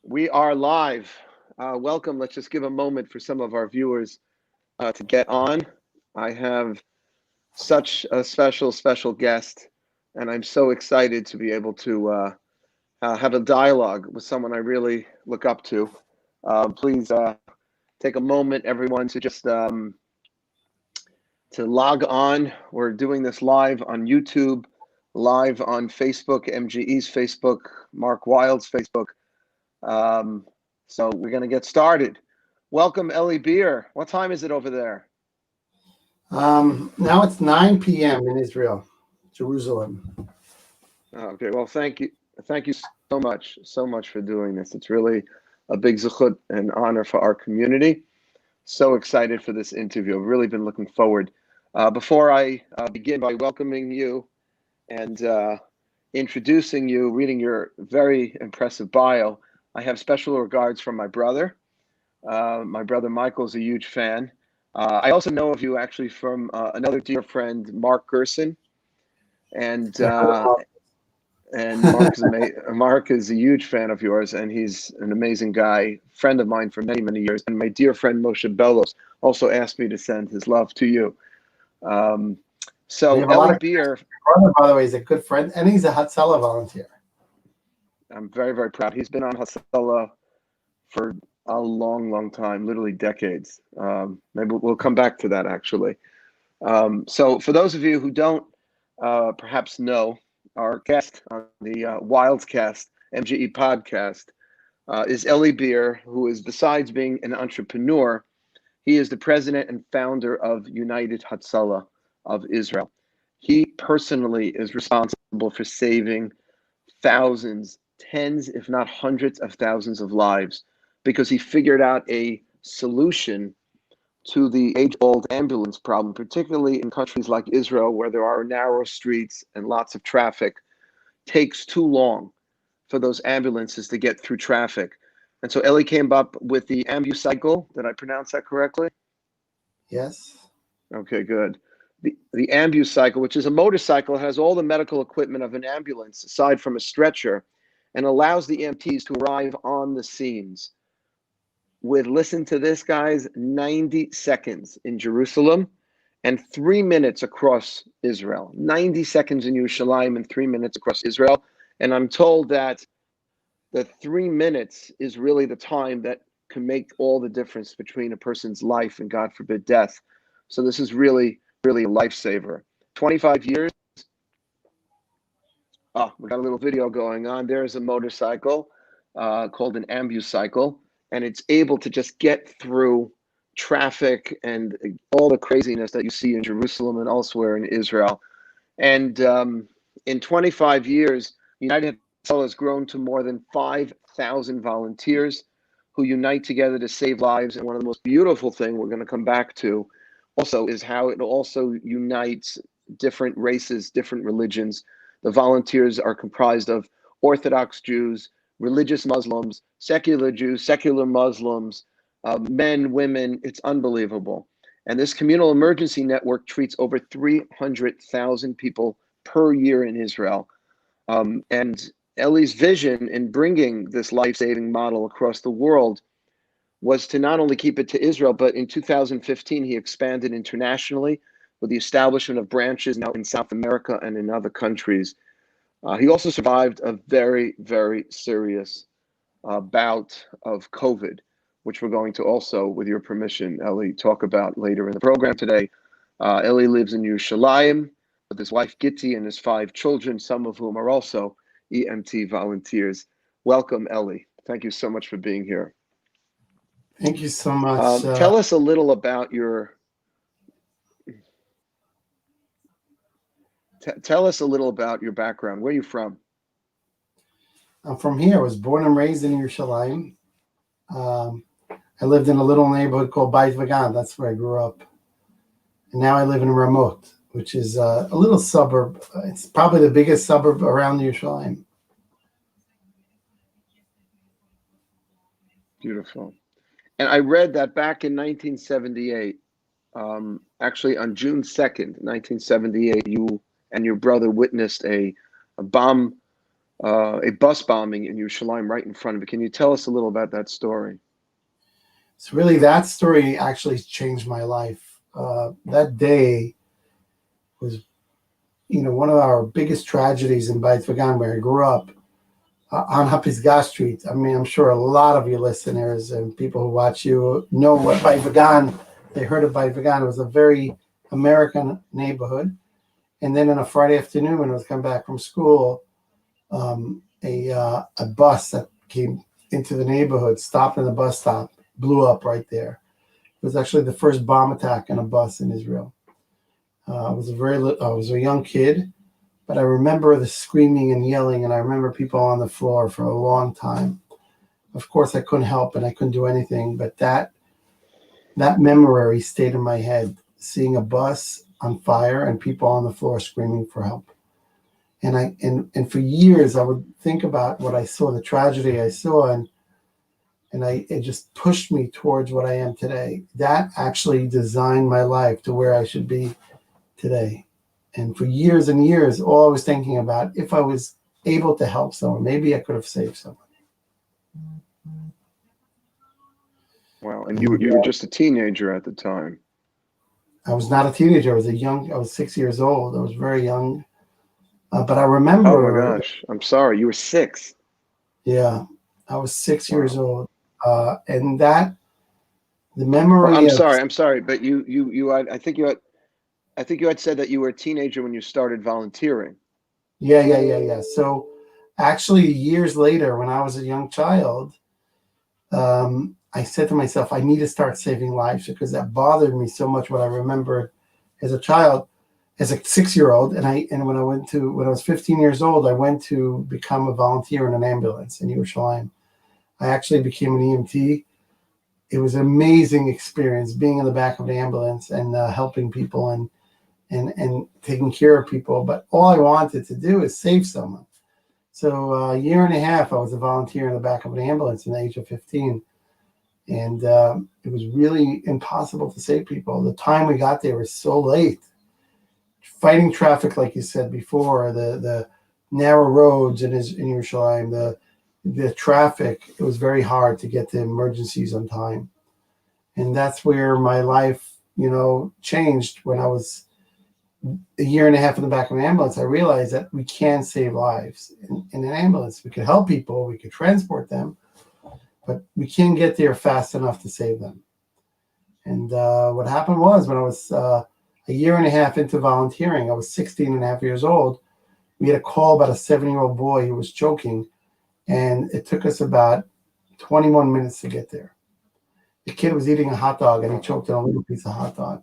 We are live. Welcome. Let's just give a moment for some of our viewers to get on. I have such a special guest, and I'm so excited to be able to have a dialogue with someone I really look up to. Please take a moment, everyone, to just to log on. We're doing this live on YouTube, live on Facebook, MGE's Facebook, Mark Wild's Facebook. So we're going to get started. Welcome, Eli Beer. What time is it over there? Now it's 9 p.m. in Israel, Jerusalem. Okay, well, thank you so much for doing this. It's really a big zechut and honor for our community. So excited for this interview. I've really been looking forward. Before I begin by welcoming you and introducing you, reading your very impressive bio, I have special regards from my brother. My brother Michael's a huge fan. I also know of you actually from another dear friend, Mark Gerson, and Mark is a huge fan of yours, and he's an amazing guy, friend of mine for many years. And my dear friend Moshe Bellos also asked me to send his love to you. So Eli Beer, brother, by the way, is a good friend, and he's a Hatzalah volunteer. I'm very proud. He's been on Hatzalah for a long time, literally decades. Maybe we'll come back to that actually. So for those of you who don't perhaps know, our guest on the Wildescast MGE podcast is Eli Beer, who is, besides being an entrepreneur, he is the president and founder of United Hatzalah of Israel. He personally is responsible for saving thousands, tens, if not hundreds of thousands of lives, because he figured out a solution to the age-old ambulance problem, particularly in countries like Israel, where there are narrow streets and lots of traffic. It takes too long for those ambulances to get through traffic. And so Eli came up with the Ambucycle. Did I pronounce that correctly? Yes. Okay, good. The Ambucycle, which is a motorcycle, has all the medical equipment of an ambulance aside from a stretcher, and allows the EMTs to arrive on the scenes with, listen to this, guys, 90 seconds in Jerusalem and 3 minutes across Israel. 90 seconds in Yerushalayim and 3 minutes across Israel. And I'm told that the 3 minutes is really the time that can make all the difference between a person's life and, God forbid, death. So this is really a lifesaver. 25 years. Oh, we got a little video going on. There's a motorcycle called an Ambucycle, and it's able to just get through traffic and all the craziness that you see in Jerusalem and elsewhere in Israel. And in 25 years, United Hatzalah has grown to more than 5,000 volunteers who unite together to save lives. And one of the most beautiful things we're going to come back to also is how it also unites different races, different religions. The volunteers are comprised of Orthodox Jews, religious Muslims, secular Jews, secular Muslims, men, women. It's unbelievable. And this communal emergency network treats over 300,000 people per year in Israel. And Eli's vision in bringing this life-saving model across the world was to not only keep it to Israel, but in 2015, he expanded internationally with the establishment of branches now in South America and in other countries. He also survived a very serious bout of COVID, which we're going to also, with your permission, Eli, talk about later in the program today. Eli lives in Yerushalayim with his wife Gitti and his 5 children, some of whom are also EMT volunteers. Welcome, Eli. Thank you so much for being here. Thank you so much. Tell us a little about your. Tell us a little about your background. Where are you from? I'm from here. I was born and raised in Yerushalayim. I lived in a little neighborhood called Beit Vagan. That's where I grew up. And now I live in Ramot, which is a little suburb. It's probably the biggest suburb around Yerushalayim. Beautiful. And I read that back in 1978, actually on June 2nd, 1978, you and your brother witnessed a bomb a bus bombing in Yerushalayim right in front of it. Can you tell us a little about that story? So really, that story actually changed my life. That day was, one of our biggest tragedies in Beit Vegan, where I grew up, on Hapizgah Street. I mean, I'm sure a lot of your listeners and people who watch you know what Beit Vegan. They heard of Beit Vegan. It was a very American neighborhood. And then on a Friday afternoon, when I was coming back from school, a bus that came into the neighborhood stopped in the bus stop, blew up right there. It was actually the first bomb attack on a bus in Israel. I was a young kid, but I remember the screaming and yelling, and I remember people on the floor for a long time. Of course, I couldn't help and I couldn't do anything, but that memory stayed in my head, seeing a bus on fire and people on the floor screaming for help. And for years I would think about what I saw, the tragedy I saw, and it just pushed me towards what I am today. That actually designed my life to where I should be today. And for years and years, all I was thinking about, if I was able to help someone, maybe I could have saved someone. Wow. And you were just a teenager at the time. I was not a teenager. I was 6 years old. I was very young. But I remember. Oh my gosh. I'm sorry. You were 6. Yeah. I was 6 years old. And the memory. Well, I'm sorry. But I think you had said that you were a teenager when you started volunteering. Yeah. So actually, years later, when I was a young child, I said to myself, I need to start saving lives, because that bothered me so much, what I remembered as a child, as a 6-year-old. And when I was 15 years old, I went to become a volunteer in an ambulance in Yerushalayim. I actually became an EMT. It was an amazing experience being in the back of the ambulance and helping people and taking care of people. But all I wanted to do is save someone. So a year and a half, I was a volunteer in the back of an ambulance at the age of 15. And it was really impossible to save people. The time we got there was so late. Fighting traffic, like you said before, the narrow roads in Yerushalayim, the traffic, it was very hard to get to emergencies on time. And that's where my life, changed. When I was a year and a half in the back of an ambulance, I realized that we can save lives in an ambulance. We could help people, we could transport them, but we can't get there fast enough to save them. And what happened was, when I was a year and a half into volunteering, I was 16 and a half years old. We had a call about a 7-year-old boy who was choking, and it took us about 21 minutes to get there. The kid was eating a hot dog, and he choked on a little piece of hot dog.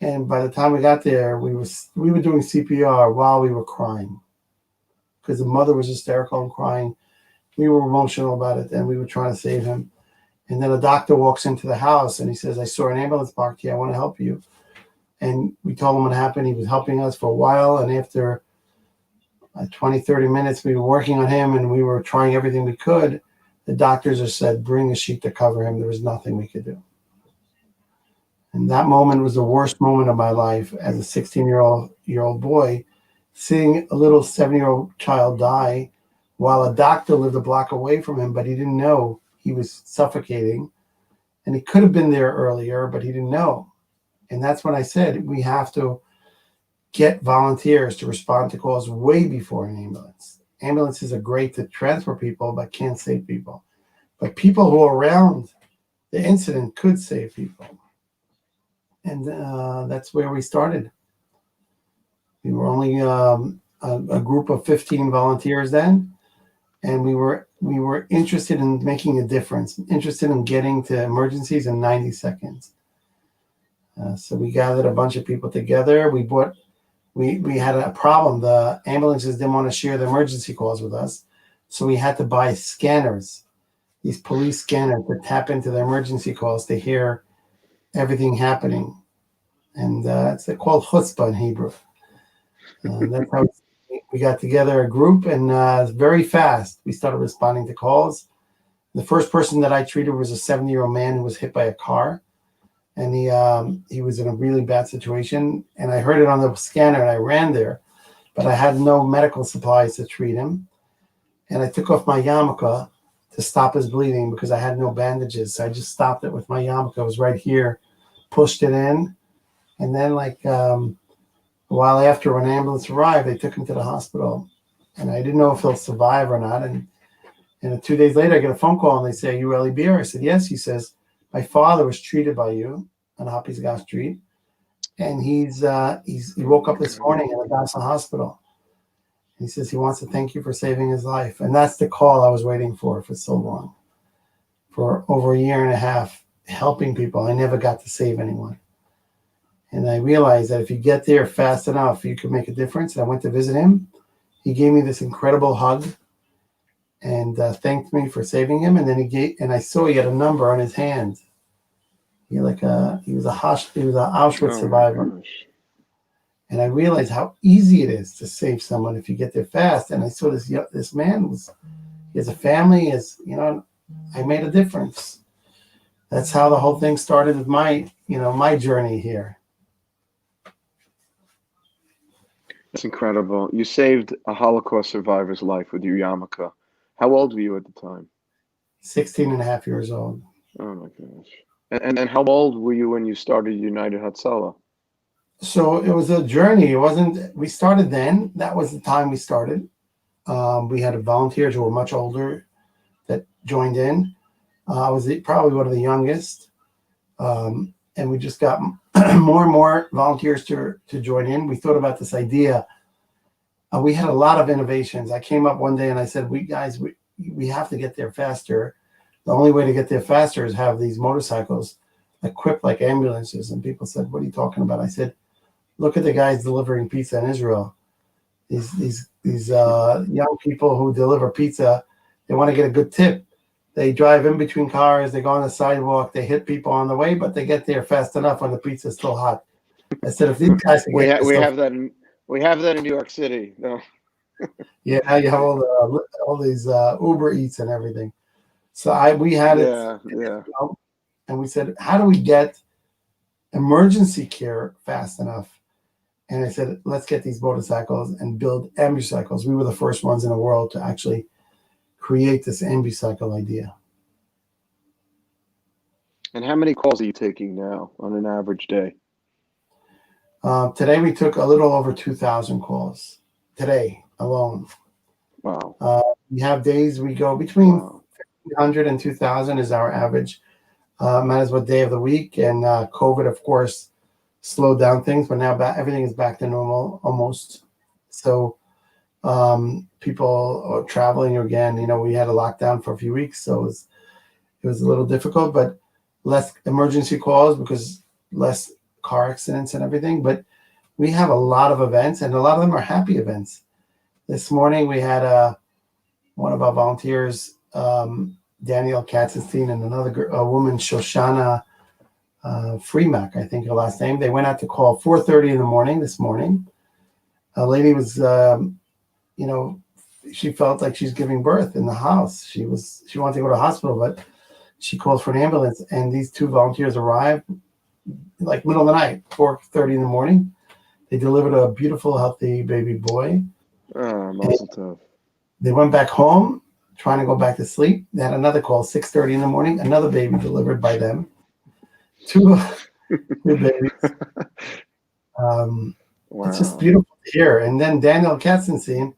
And by the time we got there, we were doing CPR while we were crying, because the mother was hysterical and crying. We were emotional about it, and we were trying to save him. And then a doctor walks into the house, and he says, I saw an ambulance parked here. I want to help you. And we told him what happened. He was helping us for a while. And after 20, 30 minutes, we were working on him, and we were trying everything we could. The doctors just said, bring a sheet to cover him. There was nothing we could do. And that moment was the worst moment of my life as a 16-year-old boy, seeing a little 7-year-old child die while a doctor lived a block away from him, but he didn't know he was suffocating. And he could have been there earlier, but he didn't know. And that's when I said, we have to get volunteers to respond to calls way before an ambulance. Ambulances are great to transport people, but can't save people. But people who are around the incident could save people. And that's where we started. We were only a group of 15 volunteers then. And we were interested in making a difference, interested in getting to emergencies in 90 seconds. So we gathered a bunch of people together. We had a problem. The ambulances didn't want to share the emergency calls with us. So we had to buy scanners, these police scanners, to tap into the emergency calls to hear everything happening. And it's called chutzpah in Hebrew. That's how we got together a group, and very fast we started responding to calls. The first person that I treated was a 70-year-old man who was hit by a car, and he was in a really bad situation. And I heard it on the scanner, and I ran there, but I had no medical supplies to treat him. and I took off my yarmulke to stop his bleeding because I had no bandages. So I just stopped it with my yarmulke. It was right here, pushed it in, and then a while after, when an ambulance arrived, they took him to the hospital, and I didn't know if he'll survive or not. And 2 days later, I get a phone call, and they say, "Are you Eli Beer?" I said, "Yes." He says, "My father was treated by you on Hoppies Street, and he woke up this morning in the hospital. He says he wants to thank you for saving his life." And that's the call I was waiting for so long, for over a year and a half, helping people. I never got to save anyone. And I realized that if you get there fast enough, you can make a difference. And I went to visit him. He gave me this incredible hug and thanked me for saving him. And then I saw he had a number on his hand. He was an Auschwitz survivor. And I realized how easy it is to save someone if you get there fast. And I saw this man he has a family. I made a difference. That's how the whole thing started with my journey here. That's incredible. You saved a Holocaust survivor's life with your yarmulke. How old were you at the time? 16 and a half years old. Oh my gosh. And how old were you when you started United Hatzalah? So it was a journey. We started then. That was the time we started. We had volunteers who were much older that joined in. I was probably one of the youngest. And we just got more and more volunteers to join in. We thought about this idea. We had a lot of innovations. I came up one day and I said, we have to get there faster. The only way to get there faster is have these motorcycles equipped like ambulances. And people said, "What are you talking about?" I said, "Look at the guys delivering pizza in Israel. These young people who deliver pizza, they want to get a good tip. They drive in between cars, they go on the sidewalk, they hit people on the way, but they get there fast enough when the pizza is still hot." I said, if these guys can we have that in New York City. No. Yeah, now you have all these Uber Eats and everything. So we had it, and we said, how do we get emergency care fast enough? And I said, let's get these motorcycles and build Ambucycles. We were the first ones in the world to actually create this Ambucycle idea. And how many calls are you taking now on an average day? Today we took a little over 2,000 calls today alone. Wow. We have days we go between 1,500 and 2,000 is our average. Matters what day of the week. And COVID, of course, slowed down things, but now everything is back to normal almost. So people are traveling again. We had a lockdown for a few weeks, so it was a little difficult, but less emergency calls because less car accidents and everything. But we have a lot of events, and a lot of them are happy events. This morning we had one of our volunteers, Danielle Katzenstein, and another woman, Shoshana Freemak, I think her last name. They went out to call 4:30 in the morning this morning. A lady was, she felt like she's giving birth in the house. She wanted to go to the hospital, but she called for an ambulance, and these two volunteers arrived like middle of the night, 4:30 in the morning. They delivered a beautiful, healthy baby boy. They went back home, trying to go back to sleep. They had another call, 6:30 in the morning, another baby delivered by them. Two babies. Wow. It's just beautiful to hear. And then Daniel Katzenstein,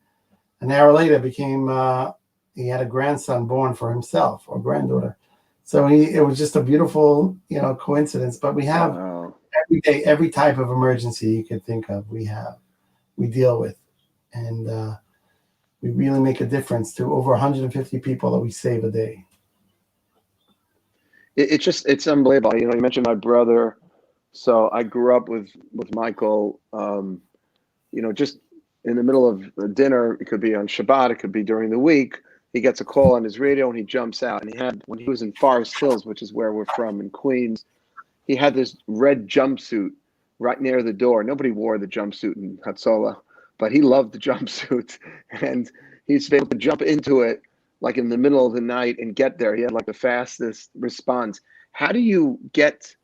an hour later, he had a grandson born for himself, or granddaughter. So it was just a beautiful, coincidence. But we have every day, every type of emergency you could think of, we deal with. And we really make a difference to over 150 people that we save a day. It's unbelievable. You mentioned my brother. So I grew up with Michael, just in the middle of dinner. It could be on Shabbat. It could be during the week. He gets a call on his radio and he jumps out. And when he was in Forest Hills, which is where we're from in Queens, he had this red jumpsuit right near the door. Nobody wore the jumpsuit in Hatzalah, but he loved the jumpsuit. And he's able to jump into it like in the middle of the night and get there. He had like the fastest response. How do you get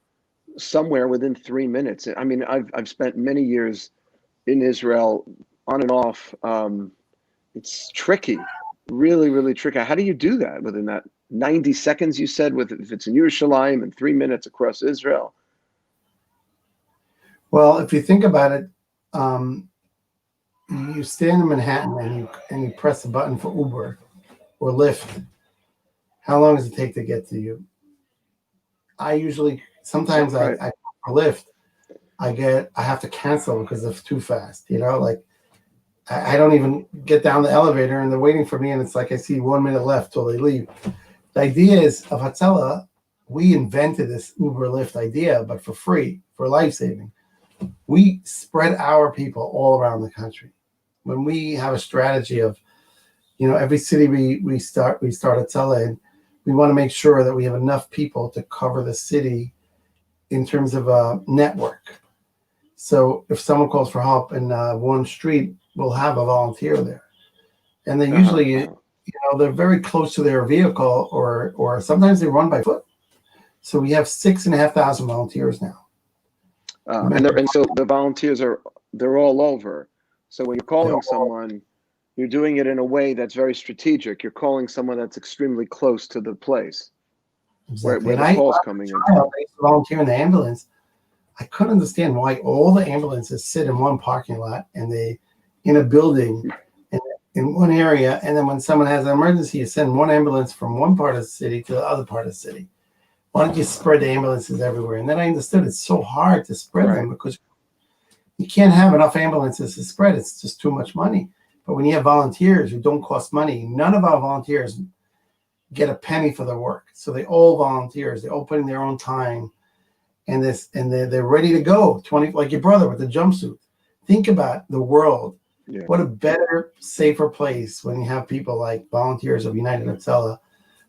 somewhere within 3 minutes? I mean, I've spent many years in Israel on and off. It's tricky. really, really tricky. How do you do that within that 90 seconds you said, with if it's in Yerushalayim and 3 minutes across Israel? Well, if you think about it, you stand in Manhattan and you press the button for Uber or Lyft. How long does it take to get to you? Sometimes Right. I for Lyft, I have to cancel because it's too fast. Like I don't even get down the elevator and they're waiting for me, and it's like I see 1 minute left till they leave. The idea is of Hatzalah, we invented this Uber Lyft idea, but for free, for life saving. We spread our people all around the country. When we have a strategy of, every city we start Hatzalah in, we want to make sure that we have enough people to cover the city in terms of a network. So if someone calls for help in one street, we'll have a volunteer there. And they usually, they're very close to their vehicle, or sometimes they run by foot. So we have 6,500 volunteers now. And so the volunteers they're all over. So when you're calling someone, you're doing it in a way that's very strategic. You're calling someone that's extremely close to the place where the call's coming in. I used to volunteer in the ambulance. I couldn't understand why all the ambulances sit in one parking lot and they in a building in one area, and then when someone has an emergency, you send one ambulance from one part of the city to the other part of the city. Why don't you spread the ambulances everywhere? And then I understood it's so hard to spread them because you can't have enough ambulances to spread. It's just too much money. But when you have volunteers who don't cost money, none of our volunteers get a penny for their work. So they all volunteers. They all put in their own time, and they're ready to go. Like your brother with the jumpsuit. Think about the world. Yeah. What a better, safer place when you have people like volunteers of United Hatzalah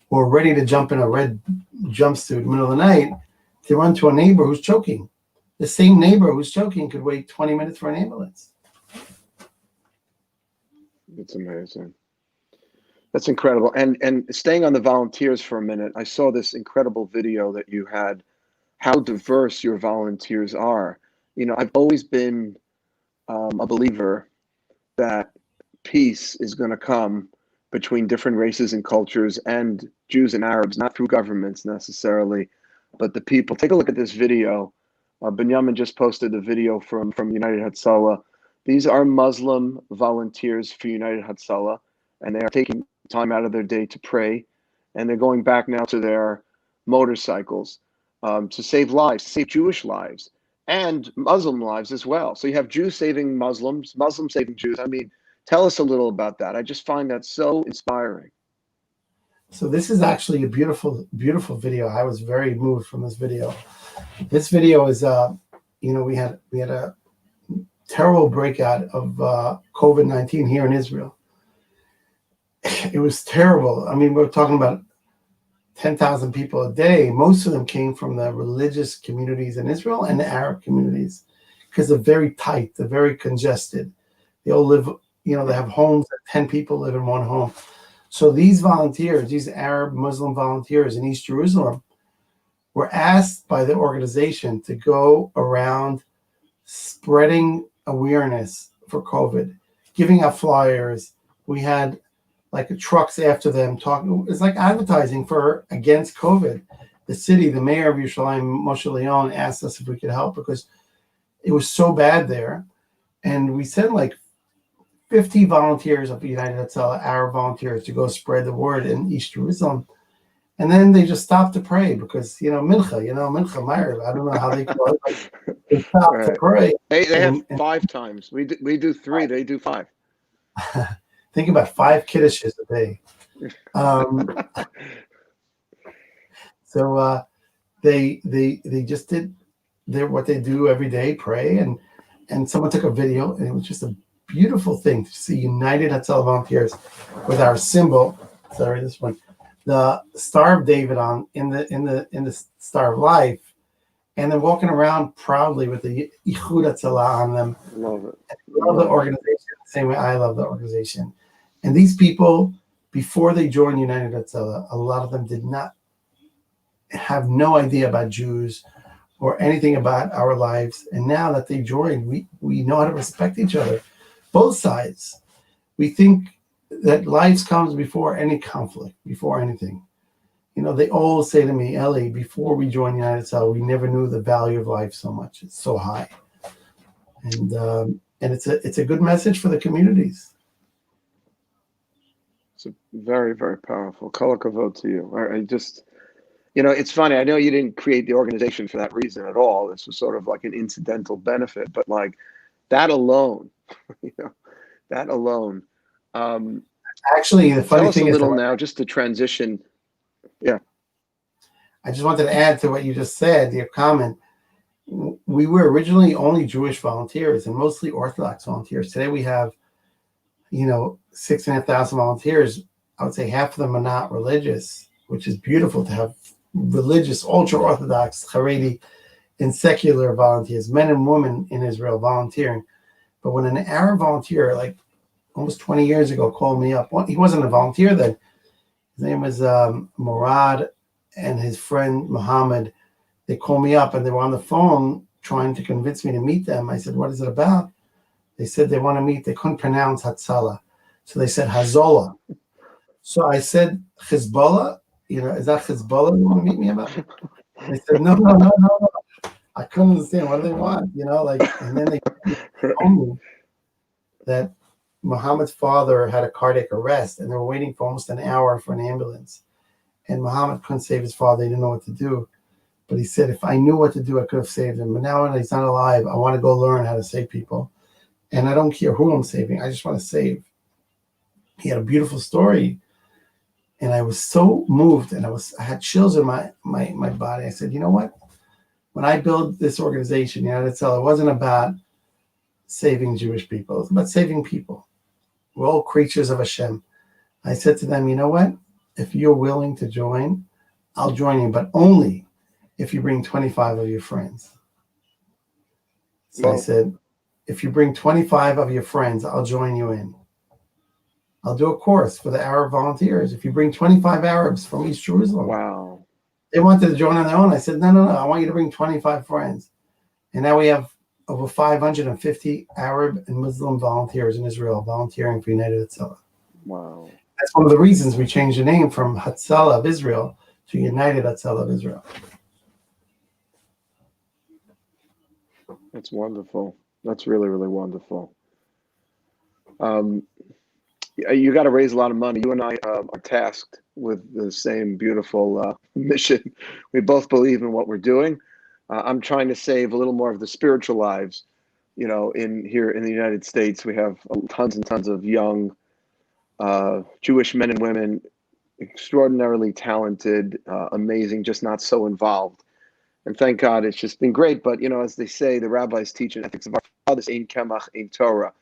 who are ready to jump in a red jumpsuit in the middle of the night to run to a neighbor who's choking. The same neighbor who's choking could wait 20 minutes for an ambulance. It's amazing. That's incredible. And staying on the volunteers for a minute, I saw this incredible video that you had, how diverse your volunteers are. I've always been a believer that peace is going to come between different races and cultures and Jews and Arabs, not through governments necessarily, but the people. Take a look at this video. Benjamin just posted a video from United Hatzalah. These are Muslim volunteers for United Hatzalah, and they are taking time out of their day to pray, and they're going back now to their motorcycles to save lives, save Jewish lives, and Muslim lives as well. So you have Jews saving Muslims, Muslims saving Jews. I mean, tell us a little about that. I just find that so inspiring. So this is actually a beautiful, beautiful video. I was very moved from this video. This video is, we had a terrible breakout of COVID-19 here in Israel. It was terrible. I mean, we're talking about 10,000 people a day. Most of them came from the religious communities in Israel and the Arab communities because they're very tight. They're very congested. They all live, they have homes that 10 people live in one home. So these volunteers, these Arab Muslim volunteers in East Jerusalem, were asked by the organization to go around spreading awareness for COVID, giving out flyers. We had trucks after them talking. It's like advertising against COVID. The city, the mayor of Yerushalayim, Moshe Leon, asked us if we could help because it was so bad there. And we sent 50 volunteers of the United Hatzalah, Arab volunteers, to go spread the word in East Jerusalem. And then they just stopped to pray because, Mincha, Ma'ariv, I don't know how they call it. They stopped to pray. They have 5 times. We do 3, they do 5. Think about 5 kiddushes a day. So they just did what they do every day, pray, and someone took a video, and it was just a beautiful thing to see United Hatzalah volunteers with our symbol. Sorry, this one, the Star of David on in the Star of Life, and then walking around proudly with the Ichud Hatzalah on them. Love it. I love the organization the same way I love the organization. And these people, before they joined United Hatzalah, a lot of them did not have no idea about Jews or anything about our lives. And now that they joined, we know how to respect each other. Both sides. We think that life comes before any conflict, before anything. They all say to me, Eli, before we joined United Hatzalah, we never knew the value of life so much. It's so high. And it's a good message for the communities. It's a very, very powerful. Kol hakavod to you. I just, it's funny. I know you didn't create the organization for that reason at all. This was sort of like an incidental benefit, but like that alone, that alone. Actually, the funny tell us thing a is little now, just to transition. Yeah. I just wanted to add to what you just said, your comment. We were originally only Jewish volunteers and mostly Orthodox volunteers. Today we have, 6,500 volunteers. I would say half of them are not religious, which is beautiful to have religious, ultra-Orthodox, Haredi, and secular volunteers, men and women in Israel volunteering. But when an Arab volunteer, like almost 20 years ago, called me up, he wasn't a volunteer then. His name was Murad and his friend Muhammad. They called me up and they were on the phone trying to convince me to meet them. I said, what is it about? They said they want to meet. They couldn't pronounce Hatzalah. So they said Hazolah. So I said, Hezbollah? Is that Hezbollah you want to meet me about? They said, no. I couldn't understand. What do they want? And then they told me that Muhammad's father had a cardiac arrest and they were waiting for almost an hour for an ambulance. And Muhammad couldn't save his father. He didn't know what to do. But he said, if I knew what to do, I could have saved him. But now when he's not alive, I want to go learn how to save people. And I don't care who I'm saving. I just want to save. He had a beautiful story. And I was so moved and I had chills in my body. I said, you know what? When I build this organization, United Hatzalah, it wasn't about saving Jewish people. It was about saving people. We're all creatures of Hashem. I said to them, you know what? If you're willing to join, I'll join you, but only if you bring 25 of your friends. So I said, if you bring 25 of your friends, I'll join you in. I'll do a course for the Arab volunteers. If you bring 25 Arabs from East Jerusalem. Wow. They wanted to join on their own. I said, no. I want you to bring 25 friends. And now we have over 550 Arab and Muslim volunteers in Israel volunteering for United Hatzalah. Wow. That's one of the reasons we changed the name from Hatzalah of Israel to United Hatzalah of Israel. That's wonderful. That's really, really wonderful. You got to raise a lot of money. You and I are tasked with the same beautiful mission. We both believe in what we're doing. I'm trying to save a little more of the spiritual lives. Here in the United States, we have tons and tons of young Jewish men and women, extraordinarily talented, amazing, just not so involved. And thank God, it's just been great. But, as they say, the rabbis teach in ethics of our fathers, ein kemach, ein Torah.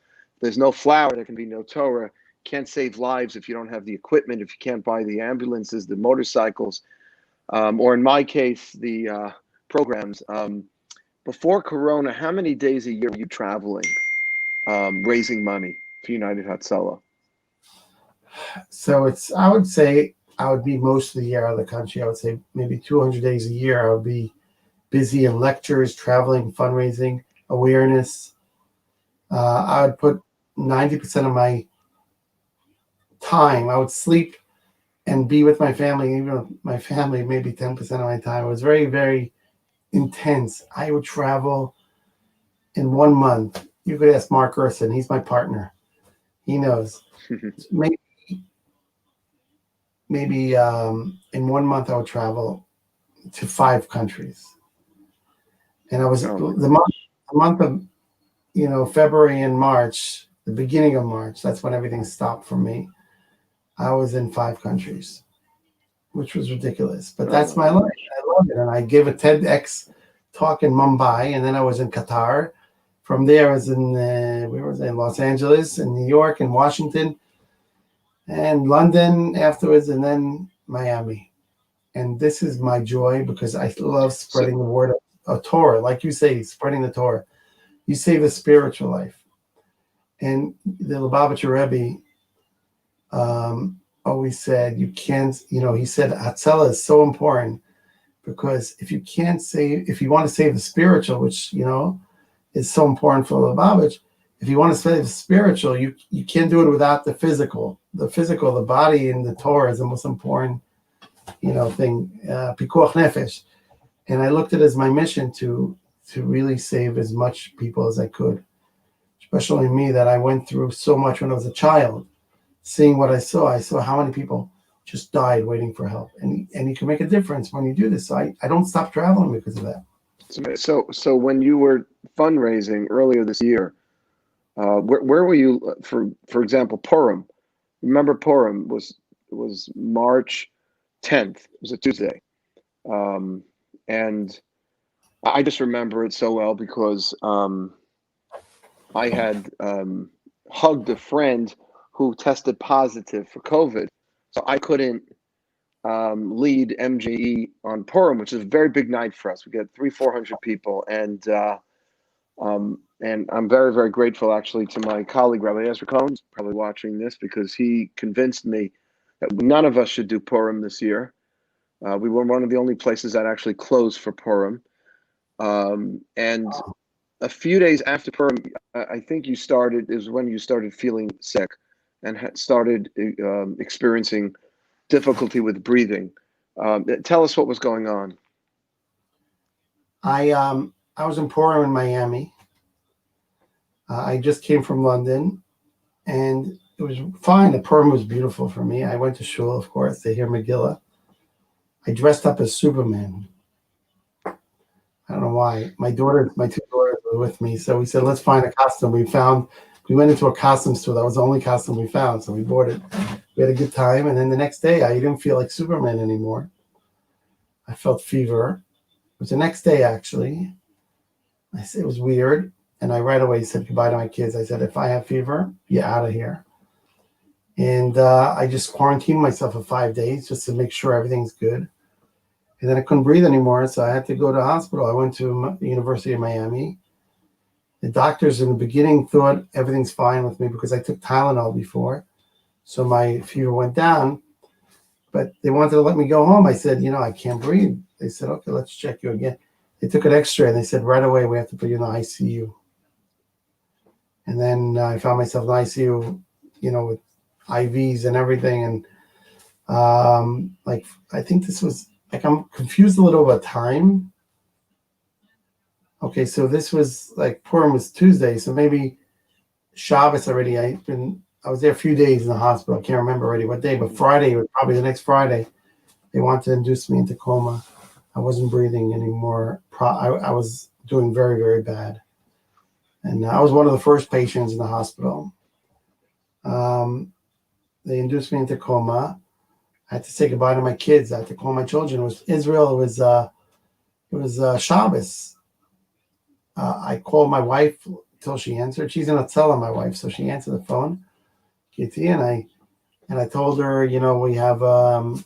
There's no flour, there can be no Torah. Can't save lives if you don't have the equipment, if you can't buy the ambulances, the motorcycles, or in my case, the programs. Before Corona, how many days a year were you traveling, raising money for United Hatzalah? So I would say I would be most of the year out of the country. I would say maybe 200 days a year. I would be busy in lectures, traveling, fundraising, awareness. I would put 90% of my time. I would sleep and be with my family, even with my family, maybe 10% of my time. It was very, very intense. I would travel in 1 month. You could ask Mark Gerson. He's my partner. He knows. Maybe in 1 month I would travel to 5 countries. And I was the month of February and March, the beginning of March, that's when everything stopped for me. I was in 5 countries, which was ridiculous. But that's my life. I love it. And I gave a TEDx talk in Mumbai, and then I was in Qatar. From there, I was in Los Angeles, and New York, and Washington, and London afterwards, and then Miami. And this is my joy because I love spreading the word of Torah. Like you say, spreading the Torah. You save the spiritual life. And the Lubavitcher Rebbe always said, he said, Hatzalah is so important because if you want to save the spiritual, which, is so important for Lubavitch, if you want to say spiritual, you can't do it without the physical. The body in the Torah is the most important, thing. Pikuach nefesh. And I looked at it as my mission to really save as much people as I could, especially me, that I went through so much when I was a child. Seeing what I saw how many people just died waiting for help, and you can make a difference when you do this. So I don't stop traveling because of that. So when you were fundraising earlier this year, where were you for example, Purim? Remember, Purim was March 10th. It was a Tuesday, and I just remember it so well because I had hugged a friend who tested positive for COVID, so I couldn't lead MJE on Purim, which is a very big night for us. We get 300-400 people, and I'm very, very grateful actually to my colleague Rabbi Ezra Cohen, probably watching this, because he convinced me that none of us should do Purim this year. We were one of the only places that actually closed for Purim, and a few days after Purim, I think is when you started feeling sick and had started experiencing difficulty with breathing. Tell us what was going on. I was in Purim in Miami. I just came from London, and it was fine. The Purim was beautiful for me. I went to shul, of course, to hear Megillah. I dressed up as Superman. I don't know why. My two daughters were with me, so we said, let's find a costume. We went into a costume store. That was the only costume we found, so we bought it. We had a good time, and then the next day, I didn't feel like Superman anymore. I felt fever. It was the next day, actually. I said it was weird, and I right away said goodbye to my kids. I said, if I have fever, you're out of here. And I just quarantined myself for 5 days just to make sure everything's good. And then I couldn't breathe anymore, so I had to go to the hospital. I went to the University of Miami. The doctors in the beginning thought everything's fine with me because I took Tylenol before. So my fever went down, but they wanted to let me go home. I said, I can't breathe. They said, okay, let's check you again. They took an x-ray and they said, right away, we have to put you in the ICU. And then I found myself in the ICU, with IVs and everything. And I think this was, I'm confused a little about time. Okay, so this was Purim was Tuesday, so maybe Shabbos already. I was there a few days in the hospital. I can't remember already what day, but Friday, was probably the next Friday, they wanted to induce me into coma. I wasn't breathing anymore. I was doing very, very bad. And I was one of the first patients in the hospital. They induced me into coma. I had to say goodbye to my kids. I had to call my children. It was Israel. It was Shabbos. I called my wife until she answered. She's in Hatzalah, my wife, so she answered the phone. Kitty, and I told her, we have, I'm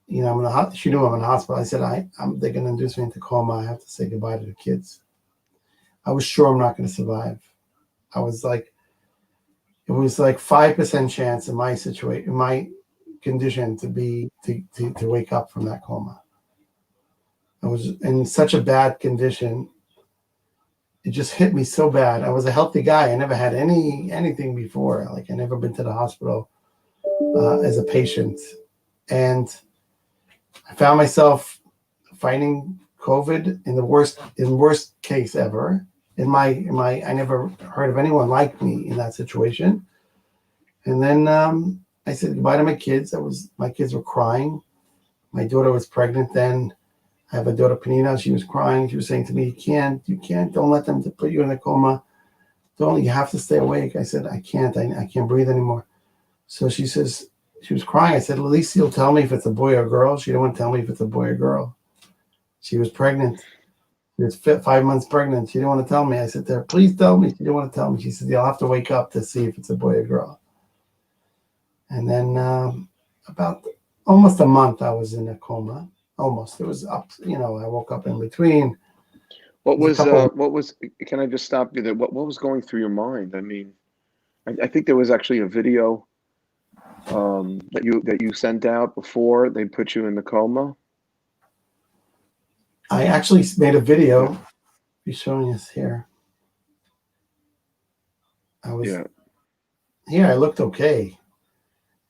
in the. She knew I'm in the hospital. I said, they're going to induce me into coma. I have to say goodbye to the kids. I was sure I'm not going to survive. I was it was 5% chance in my situation, in my condition, to wake up from that coma. I was in such a bad condition. It just hit me so bad. I was a healthy guy. I never had anything before. I never been to the hospital as a patient, and I found myself fighting COVID in the worst case ever. I never heard of anyone like me in that situation. And then I said goodbye to my kids. My kids were crying. My daughter was pregnant then. I have a daughter, Penina. She was crying. She was saying to me, you can't, don't let them put you in a coma. You have to stay awake. I said, I can't breathe anymore. So she says, she was crying. I said, at least you'll tell me if it's a boy or girl. She didn't want to tell me if it's a boy or girl. She was pregnant. She was 5 months pregnant. She didn't want to tell me. I said to her, please tell me. She didn't want to tell me. She said, you'll have to wake up to see if it's a boy or girl. And then about almost a month, I was in a coma. Almost. It was up, I woke up in between. What was, can I just stop you there? What was going through your mind? I mean, I think there was actually a video that you sent out before they put you in the coma. I actually made a video. Be showing us here. I was Yeah. here. I looked okay.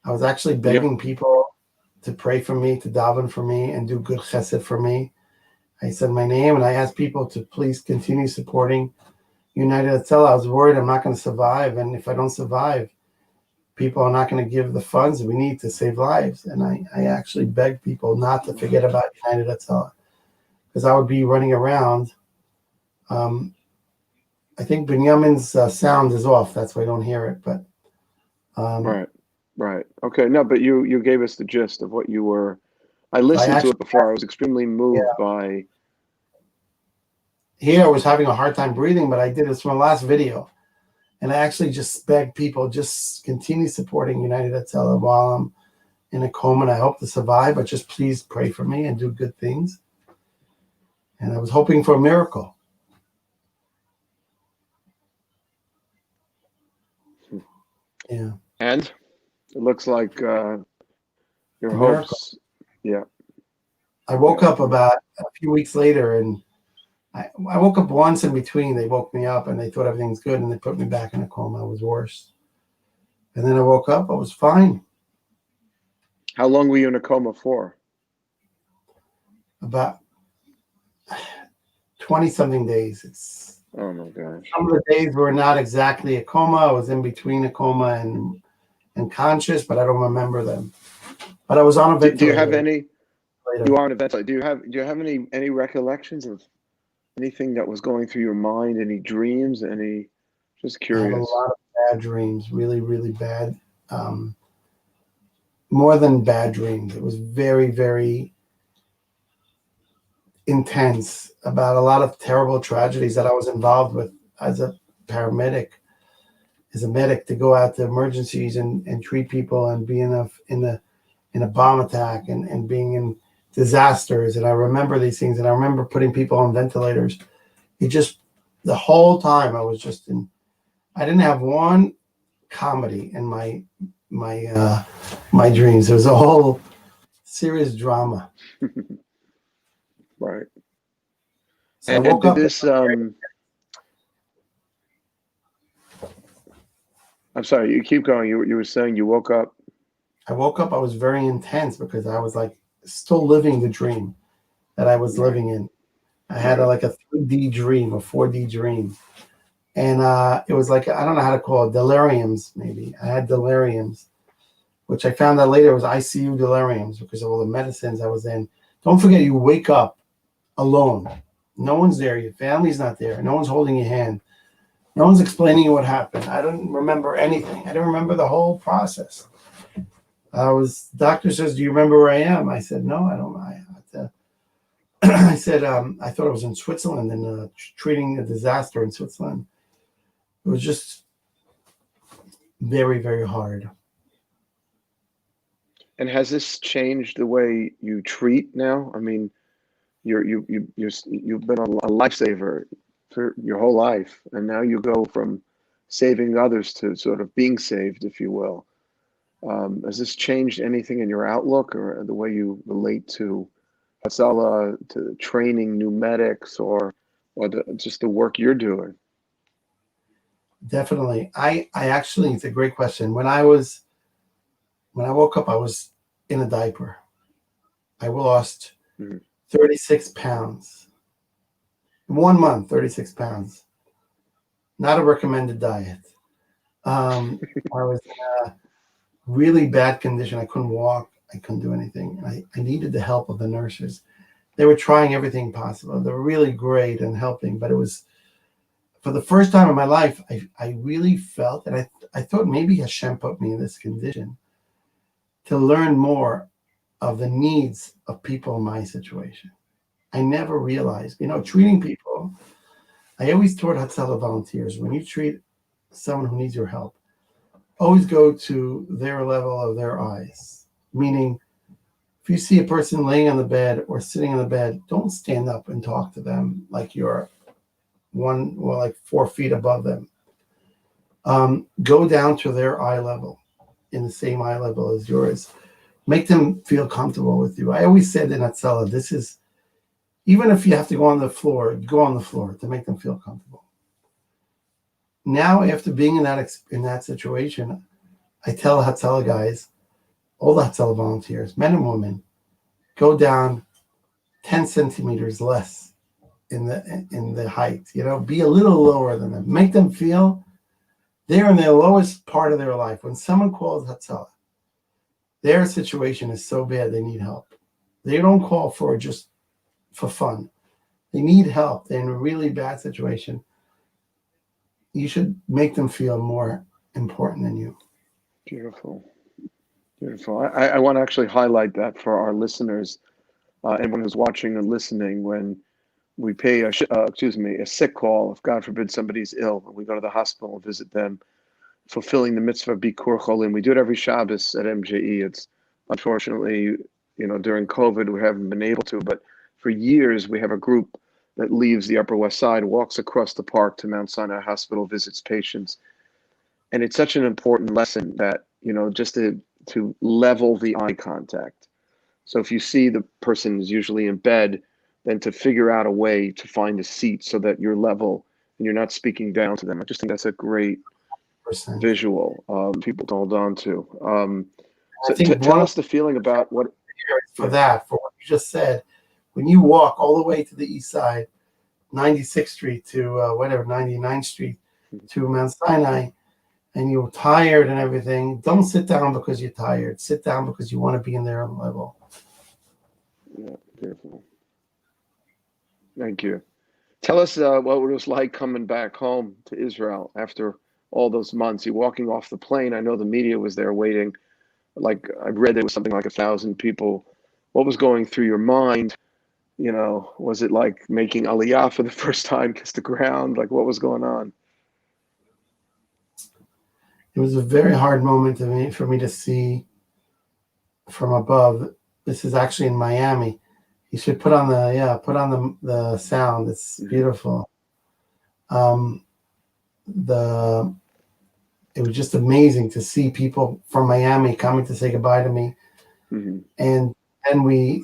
I was actually begging people to pray for me, to daven for me, and do good chesed for me. I said my name, and I asked people to please continue supporting United Hatzalah. I was worried I'm not going to survive, and if I don't survive, people are not going to give the funds we need to save lives. And I actually begged people not to forget about United Hatzalah, because I would be running around. I think Binyamin's sound is off. That's why I don't hear it. But Right. Okay. No, but you gave us the gist of what you were. I I listened to actually, it before. I was extremely moved by. here I was having a hard time breathing, but I did this from my last video. And I actually just begged people, just continue supporting United Hatzalah while I'm in a coma, and I hope to survive, but just please pray for me and do good things. And I was hoping for a miracle. Yeah. And it looks like your hopes. Yeah. I woke up about a few weeks later, and I woke up once in between. They woke me up and they thought everything's good, and they put me back in a coma. I was worse. And then I woke up. I was fine. How long were you in a coma for? About 20-something days. It's Oh my gosh. some of the days were not exactly a coma. I was in between a coma and conscious, but I don't remember them. But I was on a ventilator. Do you have any? You are on a ventilator. Do you have any recollections of anything that was going through your mind? Any dreams? Any? Just curious. I had a lot of bad dreams, really, really bad. More than bad dreams. It was very, very intense about a lot of terrible tragedies that I was involved with as a paramedic, as a medic, to go out to emergencies and treat people and be in a bomb attack and being in disasters. And I remember these things, and I remember putting people on ventilators. It just, the whole time I was just I didn't have one comedy in my dreams. It was a whole serious drama. Right. So And I woke did up. this? I'm sorry. You keep going. You were saying you woke up. I woke up. I was very intense because I was like still living the dream that I was living in. I had like a 3D dream, a 4D dream. And it was like, I don't know how to call it, deliriums maybe. I had deliriums, which I found out later was ICU deliriums because of all the medicines I was in. Don't forget, you wake up alone. No one's there. Your family's not there. No one's holding your hand. No one's explaining what happened. I don't remember anything. I don't remember the whole process. Doctor says, do you remember where I am? I said, no, I don't. I said, I thought I was in Switzerland and treating a disaster in Switzerland. It was just very, very hard. And has this changed the way you treat now? I mean, you've been a lifesaver for your whole life, and now you go from saving others to sort of being saved, if you will. Has this changed anything in your outlook or the way you relate to Hatzalah, to training new medics, or just the work you're doing? Definitely. I actually, it's a great question. When I woke up, I was in a diaper. I lost 36 pounds. In 1 month, 36 pounds. Not a recommended diet. I was in a really bad condition. I couldn't walk. I couldn't do anything. I needed the help of the nurses. They were trying everything possible. They were really great and helping, but it was, for the first time in my life, I really felt, and I thought maybe Hashem put me in this condition to learn more of the needs of people in my situation. I never realized, treating people, I always taught Hatzalah volunteers, when you treat someone who needs your help, always go to their level of their eyes. Meaning, if you see a person laying on the bed or sitting on the bed, don't stand up and talk to them like you're 4 feet above them. Go down to their eye level, in the same eye level as yours. Make them feel comfortable with you. I always said in Hatzalah, this is, even if you have to go on the floor to make them feel comfortable. now after being in that situation, I tell Hatzalah guys, all the Hatzalah volunteers, men and women, go down 10 centimeters less in the height. Be a little lower than them. Make them feel they're in their lowest part of their life. When someone calls Hatzalah, their situation is so bad they need help. They don't call just for fun. They need help. They're in a really bad situation. You should make them feel more important than you. Beautiful. Beautiful. I want to actually highlight that for our listeners, anyone who's watching and listening. When we pay a sick call, if God forbid somebody's ill, and we go to the hospital and visit them, fulfilling the mitzvah of Bikur Cholim. We do it every Shabbos at MJE. It's unfortunately, during COVID, we haven't been able to, but for years we have a group that leaves the Upper West Side, walks across the park to Mount Sinai Hospital, visits patients. And it's such an important lesson that, just to level the eye contact. So if you see the person is usually in bed, then to figure out a way to find a seat so that you're level and you're not speaking down to them. I just think that's a great visual people to hold on to. So tell us the feeling about what... For what you just said, when you walk all the way to the east side, 96th Street to 99th Street to Mount Sinai, and you're tired and everything, don't sit down because you're tired. Sit down because you want to be in their level. Yeah, beautiful. Thank you. Tell us what it was like coming back home to Israel after all those months. You're walking off the plane. I know the media was there waiting. Like I read there was something like 1,000 people. What was going through your mind? Was it like making Aliyah for the first time, kiss the ground? Like what was going on? It was a very hard moment for me to see from above. This is actually in Miami. You should put on the sound. It's beautiful. It was just amazing to see people from Miami coming to say goodbye to me. Mm-hmm. And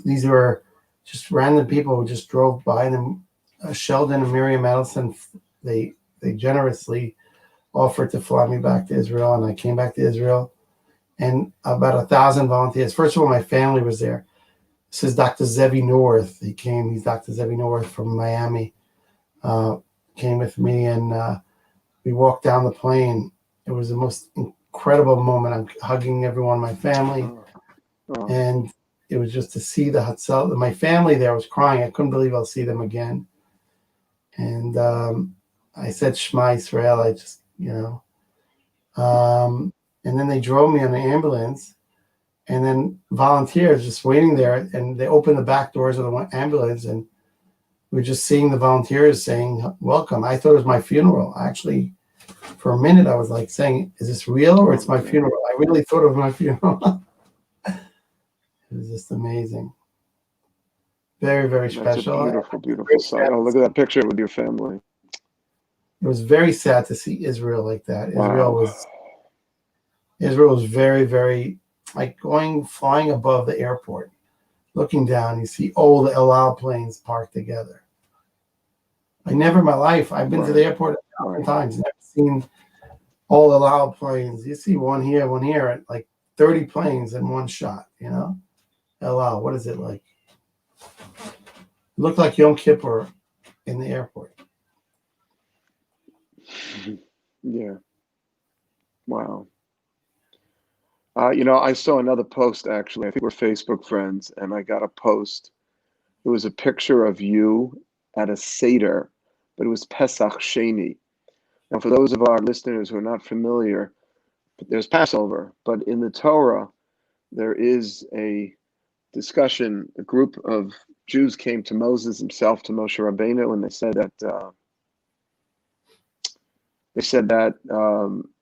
these were just random people who just drove by them. Sheldon and Miriam Allison, they generously offered to fly me back to Israel, and I came back to Israel. And about 1,000 volunteers. First of all, my family was there. This is Dr. Zevi North. He's Dr. Zevi North from Miami. Came with me, and we walked down the plane. It was the most incredible moment. I'm hugging everyone in my family. Oh. And it was just to see the Hatzalah. My family there was crying. I couldn't believe I'll see them again. And I said Shema Israel. I just, and then they drove me on the ambulance, and then volunteers just waiting there, and they opened the back doors of the ambulance, and we were just seeing the volunteers saying, welcome. I thought it was my funeral. Actually, for a minute, I was like saying, is this real or it's my funeral? I really thought it was my funeral. It was just amazing. Very, very special. That's a beautiful sight. Oh, look at that picture with your family. It was very sad to see Israel like that. Wow. Israel was very, very, like flying above the airport, looking down, you see all the El Al planes parked together. Never in my life, I've been to the airport 1,000 times, never seen all El Al planes. You see one here, like 30 planes in one shot, El Al, what is it like? It looked like Yom Kippur in the airport. Yeah. Wow. I saw another post, actually. I think we're Facebook friends, and I got a post. It was a picture of you at a Seder, but it was Pesach Sheni. Now, for those of our listeners who are not familiar, there's Passover, but in the Torah, there is a discussion. A group of Jews came to Moses himself, to Moshe Rabbeinu, and they said that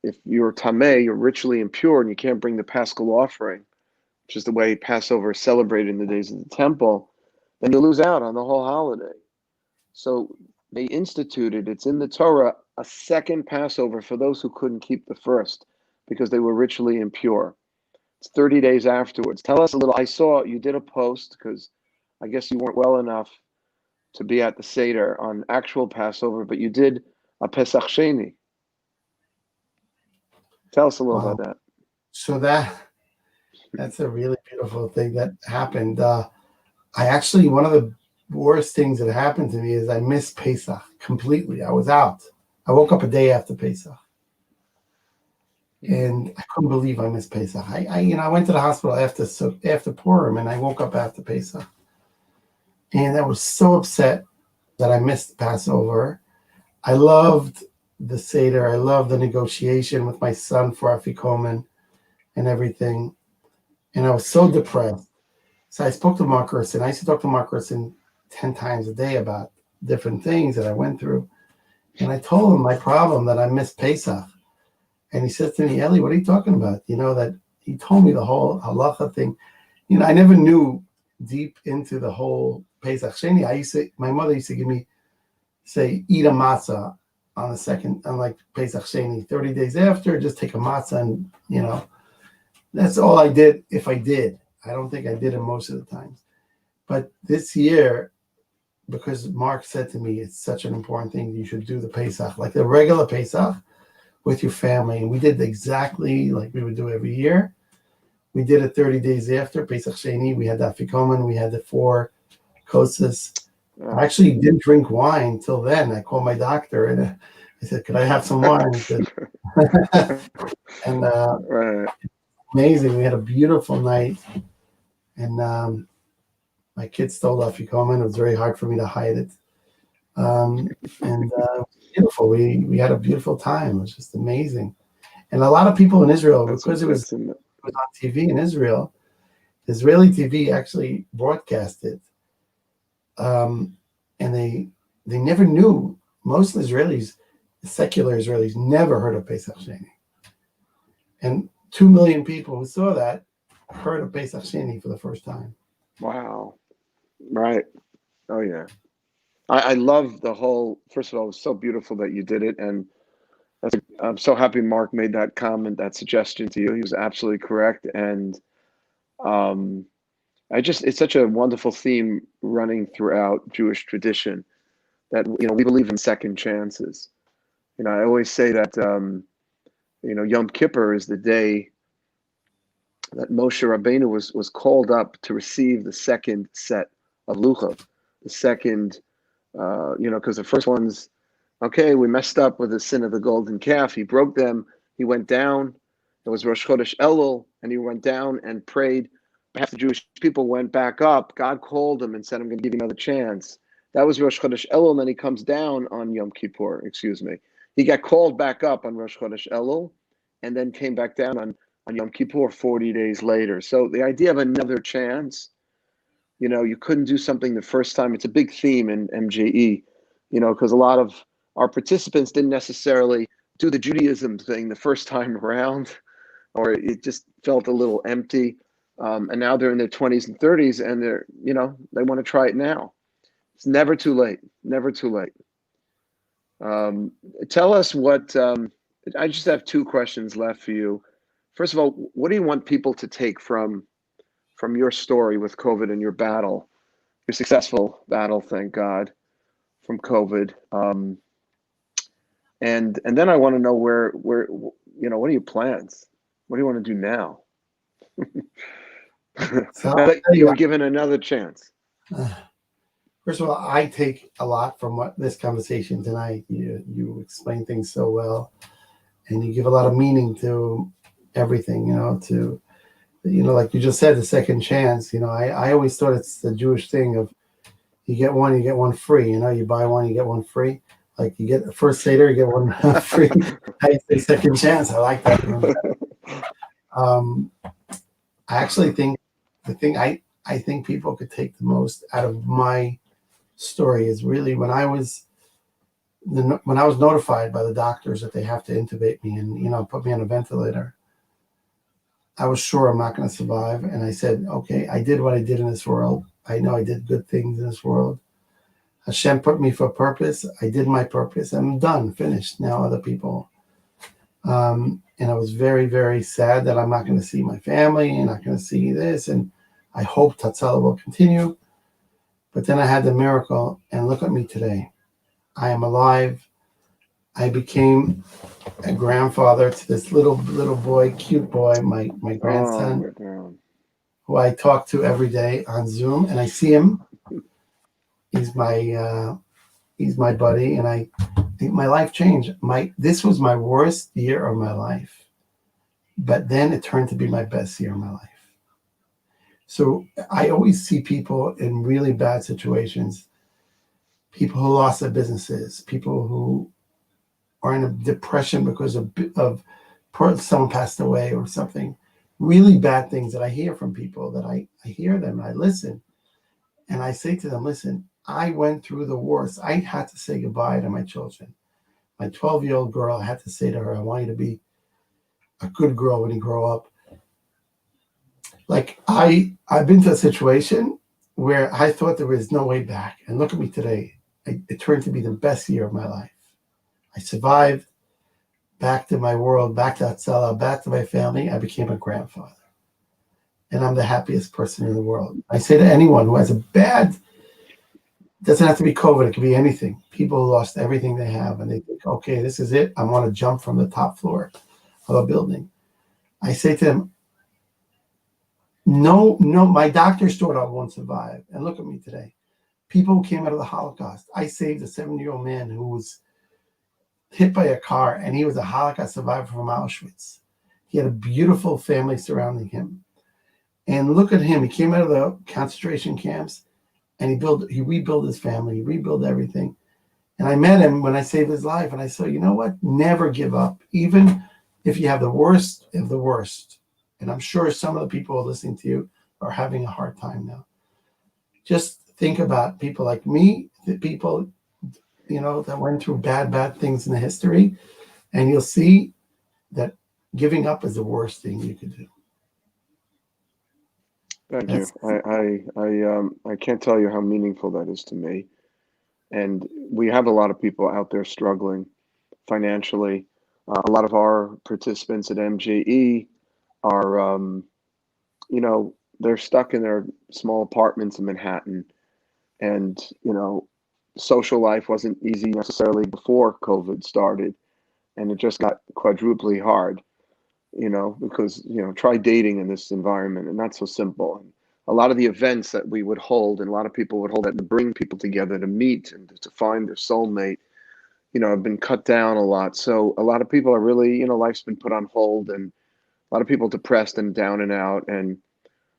if you're tameh, you're ritually impure, and you can't bring the Paschal offering, which is the way Passover is celebrated in the days of the temple, then you lose out on the whole holiday. So they instituted, it's in the Torah, a second Passover for those who couldn't keep the first because they were ritually impure. It's 30 days afterwards. Tell us a little. I saw you did a post because I guess you weren't well enough to be at the Seder on actual Passover, but you did a Pesach Sheni. Tell us a little about that. So that's a really beautiful thing that happened. I actually, one of the worst things that happened to me is I missed Pesach completely. I was out. I woke up a day after Pesach. And I couldn't believe I missed Pesach. I went to the hospital after Purim, and I woke up after Pesach. And I was so upset that I missed Passover. I loved the Seder. I loved the negotiation with my son for Afikomen and everything. And I was so depressed. So I spoke to Mark Gerson. I used to talk to Mark Gerson 10 times a day about different things that I went through. And I told him my problem, that I missed Pesach. And he said to me, Eli, what are you talking about? That he told me the whole halacha thing. I never knew deep into the whole Pesach Sheni. My mother used to give me, say, eat a matzah on like Pesach Sheni, 30 days after, just take a matzah and, that's all I did if I did. I don't think I did it most of the times. But this year, because Mark said to me, it's such an important thing, you should do the Pesach, like the regular Pesach with your family. And we did exactly like we would do every year. We did it 30 days after Pesach Sheni. We had the Afikomen, we had the 4 kosas. I actually didn't drink wine till then. I called my doctor and I said, could I have some wine? He said, and Right. amazing. We had a beautiful night. And my kids stole Afikomen. It was very hard for me to hide it. Beautiful. We had a beautiful time. It was just amazing. And a lot of people in Israel, because it was on TV in Israel, Israeli TV actually broadcast it. And they never knew, most Israelis, secular Israelis, never heard of Pesach Sheni. And 2 million people who saw that heard of Pesach Sheni for the first time. Wow. Right. Oh, yeah. I love the whole, first of all, it was so beautiful that you did it. And I'm so happy Mark made that comment, that suggestion to you. He was absolutely correct. And it's such a wonderful theme running throughout Jewish tradition that, we believe in second chances. I always say that, Yom Kippur is the day that Moshe Rabbeinu was called up to receive the second set of luchot, the second, because the first one's, okay, we messed up with the sin of the golden calf. He broke them. He went down. It was Rosh Chodesh Elul, and he went down and prayed. Half the Jewish people went back up. God called him and said, I'm going to give you another chance. That was Rosh Chodesh Elul, and then he comes down on Yom Kippur, He got called back up on Rosh Chodesh Elul, and then came back down on Yom Kippur 40 days later. So the idea of another chance, you couldn't do something the first time. It's a big theme in MJE, because a lot of our participants didn't necessarily do the Judaism thing the first time around, or it just felt a little empty. And now they're in their 20s and 30s, and they want to try it now. It's never too late. Never too late. Tell us what, I just have 2 questions left for you. First of all, what do you want people to take from your story with COVID and your battle, your successful battle, thank God, from COVID? And then I want to know where what are your plans? What do you want to do now? So Now that you were given another chance. First of all, I take a lot from this conversation tonight. You explain things so well, and you give a lot of meaning to everything. Like you just said, the second chance. I always thought it's the Jewish thing of you get one free. You buy one, you get one free. Like you get the first Seder, you get one free. I say second chance. I like that. I actually think the thing I think people could take the most out of my story is really when I was notified by the doctors that they have to intubate me and put me on a ventilator. I was sure I'm not going to survive, and I said, okay, I did what I did in this world. I know I did good things in this world. Hashem put me for a purpose. I did my purpose. I'm done, finished. Now other people. And I was very, very sad that I'm not going to see my family and not going to see this. And I hope Hatzalah will continue. But then I had the miracle, and look at me today. I am alive. I became a grandfather to this little boy, cute boy, my Oh, grandson, God. who I talk to every day on Zoom, and I see him. He's my buddy, and I think my life changed. This was my worst year of my life, but then it turned to be my best year of my life. So I always see people in really bad situations, people who lost their businesses, people who are in a depression because of someone passed away or something, really bad things that I hear from people, that I hear them, and I listen, and I say to them, listen, I went through the worst. I had to say goodbye to my children. My 12-year-old girl, I had to say to her, I want you to be a good girl when you grow up. Like I've been to a situation where I thought there was no way back. And look at me today. It turned to be the best year of my life. I survived, back to my world, back to Hatzalah, back to my family. I became a grandfather. And I'm the happiest person in the world. I say to anyone who has doesn't have to be COVID, it could be anything. People who lost everything they have and they think, okay, this is it. I want to jump from the top floor of a building. I say to them, no, my doctors thought I won't survive. And look at me today. People who came out of the Holocaust. I saved a 7-year-old man who was hit by a car, and he was a Holocaust survivor from Auschwitz. He had a beautiful family surrounding him. And look at him. He came out of the concentration camps, and he rebuilt his family. He rebuilt everything. And I met him when I saved his life, and I said, you know what? Never give up, even if you have the worst of the worst. And I'm sure some of the people listening to you are having a hard time now. Just think about people like me, the people, that went through bad things in the history, and you'll see that giving up is the worst thing you could do. Thank you. I can't tell you how meaningful that is to me. And we have a lot of people out there struggling financially. A lot of our participants at MJE are, they're stuck in their small apartments in Manhattan. And, social life wasn't easy necessarily before COVID started. And it just got quadruply hard, because, try dating in this environment, and not so simple. And a lot of the events that we would hold, and a lot of people would hold that to bring people together to meet and to find their soulmate, have been cut down a lot. So a lot of people are really, life's been put on hold, and a lot of people depressed and down and out. And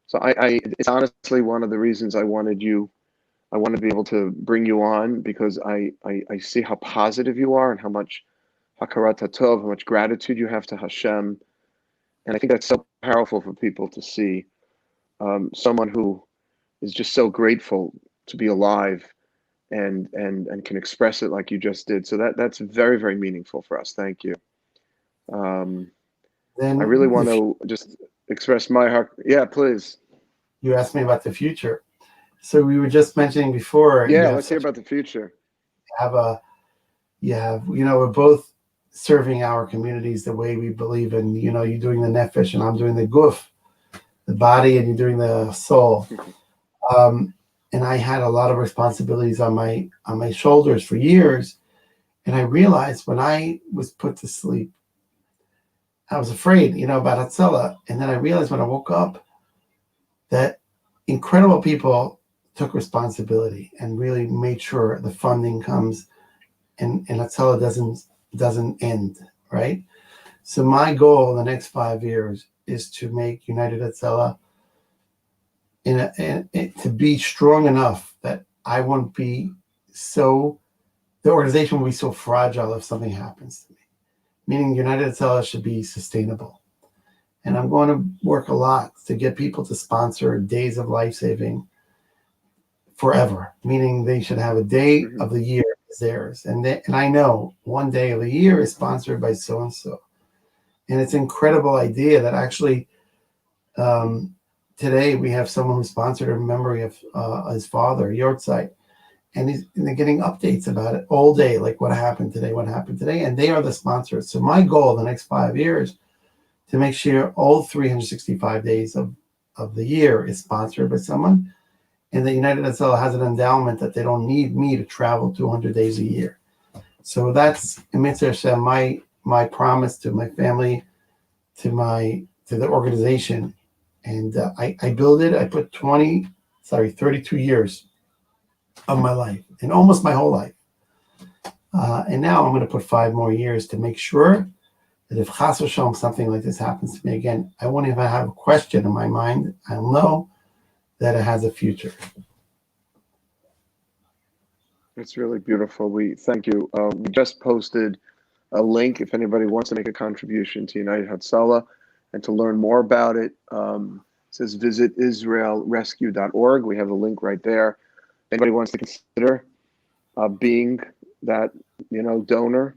so it's honestly one of the reasons I wanted to be able to bring you on, because I see how positive you are and how much hakarat hatov, how much gratitude you have to Hashem. And I think that's so powerful for people to see. Someone who is just so grateful to be alive and can express it like you just did. So that's very, very meaningful for us. Thank you. Then I really want to just express my heart. Yeah, please. You asked me about the future. So we were just mentioning before. Yeah, let's hear about the future. We're both serving our communities the way we believe in. You're doing the nefesh and I'm doing the guf, the body, and you're doing the soul. And I had a lot of responsibilities on my shoulders for years. And I realized when I was put to sleep, I was afraid, about Hatzalah. And then I realized when I woke up that incredible people took responsibility and really made sure the funding comes and Hatzalah doesn't end, right? So my goal in the next 5 years is to make United Hatzalah to be strong enough that I won't be the organization will be so fragile if something happens to me. Meaning United Hatzalah should be sustainable. And I'm going to work a lot to get people to sponsor days of life-saving forever, meaning they should have a day of the year is theirs. And I know one day of the year is sponsored by so-and-so. And it's an incredible idea that actually today we have someone who sponsored in memory of his father, Yortzeit. And they're getting updates about it all day, like what happened today, and they are the sponsors. So my goal the next 5 years to make sure all 365 days of the year is sponsored by someone, and the United Hatzalah has an endowment that they don't need me to travel 200 days a year. So that's Mitzvah Hashem, my promise to my family, to the organization. And I built it. I put 32 years of my life and almost my whole life. And now I'm going to put 5 more years to make sure that if Chas v'Shalom something like this happens to me again, I won't even have a question in my mind. I'll know that it has a future. It's really beautiful. We thank you. We just posted a link if anybody wants to make a contribution to United Hatzalah and to learn more about it. It says visit israelrescue.org. We have the link right there. If anybody wants to consider being that donor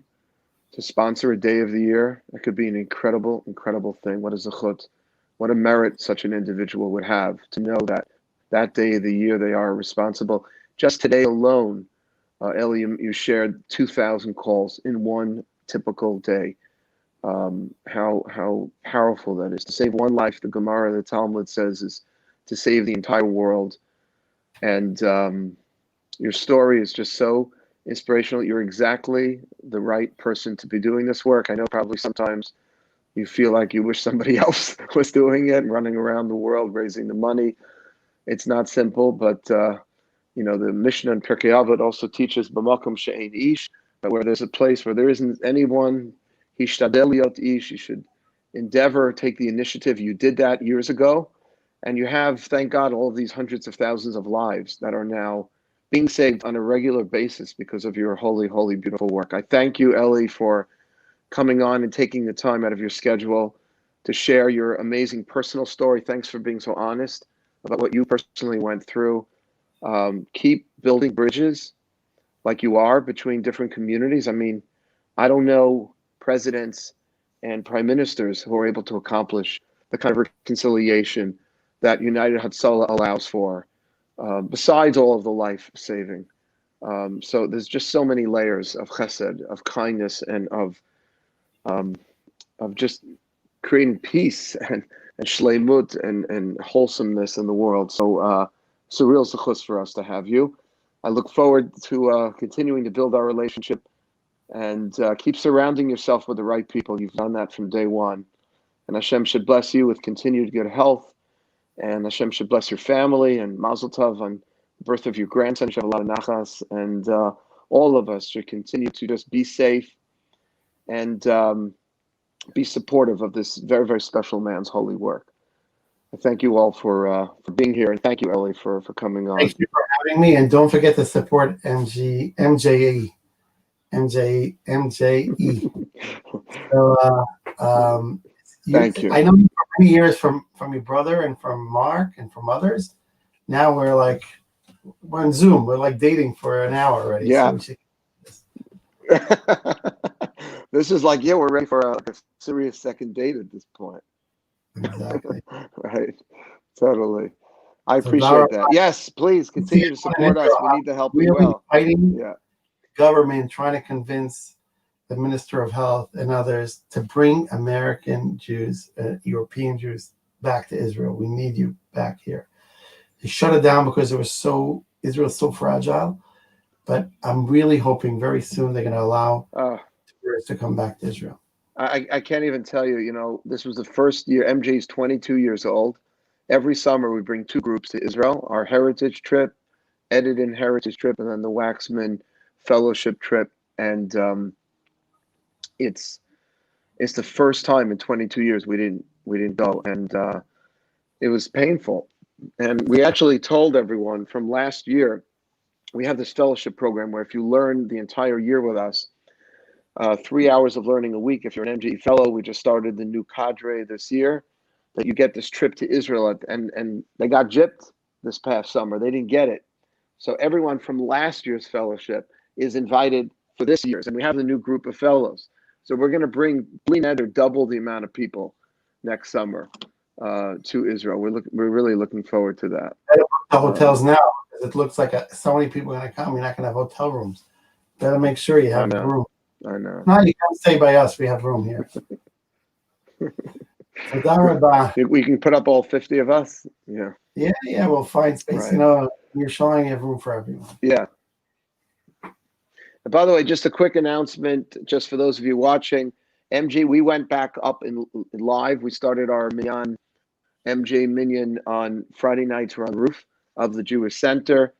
to sponsor a day of the year, that could be an incredible, incredible thing. What a zechut, what a merit such an individual would have to know that that day of the year they are responsible. Just today alone, Eli, you shared 2,000 calls in one typical day. How powerful that is. To save one life, the Gemara, the Talmud says, is to save the entire world. And your story is just so inspirational. You're exactly the right person to be doing this work. I know probably sometimes you feel like you wish somebody else was doing it, running around the world, raising the money. It's not simple, but the Mishnah in Pirkei Avot also teaches b'makom she'ein ish, that where there's a place where there isn't anyone, hishtadel liot ish, you should endeavor, take the initiative. You did that years ago, and you have, thank God, all of these hundreds of thousands of lives that are now being saved on a regular basis because of your holy, holy, beautiful work. I thank you, Eli, for coming on and taking the time out of your schedule to share your amazing personal story. Thanks for being so honest about what you personally went through. Keep building bridges like you are between different communities. I mean, I don't know presidents and prime ministers who are able to accomplish the kind of reconciliation that United Hatzalah allows for, besides all of the life saving. So there's just so many layers of chesed, of kindness, and of just creating peace and shleimut and wholesomeness in the world. So it's a real zechus for us to have you. I look forward to continuing to build our relationship, and keep surrounding yourself with the right people. You've done that from day one. And Hashem should bless you with continued good health, and Hashem should bless your family, and Mazel Tov on the birth of your grandson. You should have a lot of nachas, and all of us should continue to just be safe and be supportive of this very, very special man's holy work. I thank you all for being here, and thank you, Eli, for coming on. Thank you for having me, and don't forget to support MJE. So thank you. I know you for many years from your brother and from Mark and from others. Now we're on Zoom. We're dating for an hour already. Yeah. So this is we're ready for a serious second date at this point. Exactly. Right. Totally. I appreciate that. Yes, please continue to support us. We need the help as well. Fighting government, trying to convince the Minister of Health and others to bring American Jews, European Jews back to Israel. We need you back here. They shut it down because Israel's so fragile. But I'm really hoping very soon they're going to allow tourists to come back to Israel. I can't even tell you, this was the first year. MJ is 22 years old. Every summer we bring 2 groups to Israel, our heritage trip, Edidin heritage trip, and then the Waxman fellowship trip. And it's the first time in 22 years we didn't go. And it was painful. And we actually told everyone from last year, we have this fellowship program where if you learn the entire year with us, 3 hours of learning a week. If you're an MGE fellow, we just started the new cadre this year, that you get this trip to Israel, and they got gypped this past summer. They didn't get it. So everyone from last year's fellowship is invited for this year's, and we have the new group of fellows. So we're going to bring double the amount of people next summer to Israel. We're really looking forward to that. The hotels now, because it looks like so many people are going to come. You're not going to have hotel rooms. Better make sure you have room. I know. No, you can't stay by us. We have room here. We can put up all 50 of us. Yeah. Yeah. We'll find space. Right. You're showing you have room for everyone. Yeah. By the way, just a quick announcement, just for those of you watching. MG, we went back up in live. We started our Minyan, MJ Minyan on Friday nights. We're on the roof of the Jewish Center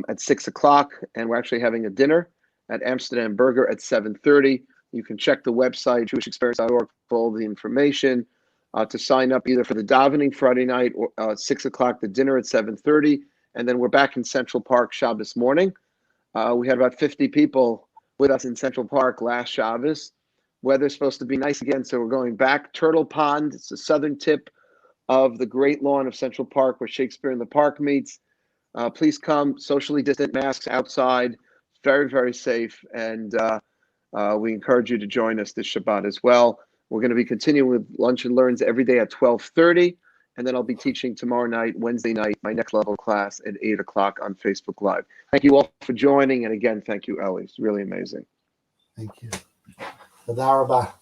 at 6 o'clock, and we're actually having a dinner at Amsterdam Burger at 7:30. You can check the website, jewishexperience.org, for all the information to sign up either for the davening Friday night or 6 o'clock, the dinner at 7:30, and then we're back in Central Park Shabbos morning. We had about 50 people with us in Central Park last Shabbos. Weather's supposed to be nice again, so we're going back. Turtle Pond, it's the southern tip of the great lawn of Central Park where Shakespeare in the Park meets. Please come, socially distant, masks outside, very, very safe, and we encourage you to join us this Shabbat as well. We're going to be continuing with Lunch and Learns every day at 12:30, and then I'll be teaching tomorrow night, Wednesday night, my next level class at 8 o'clock on Facebook Live. Thank you all for joining, and again, thank you, Eli. It's really amazing. Thank you. Toda rabah.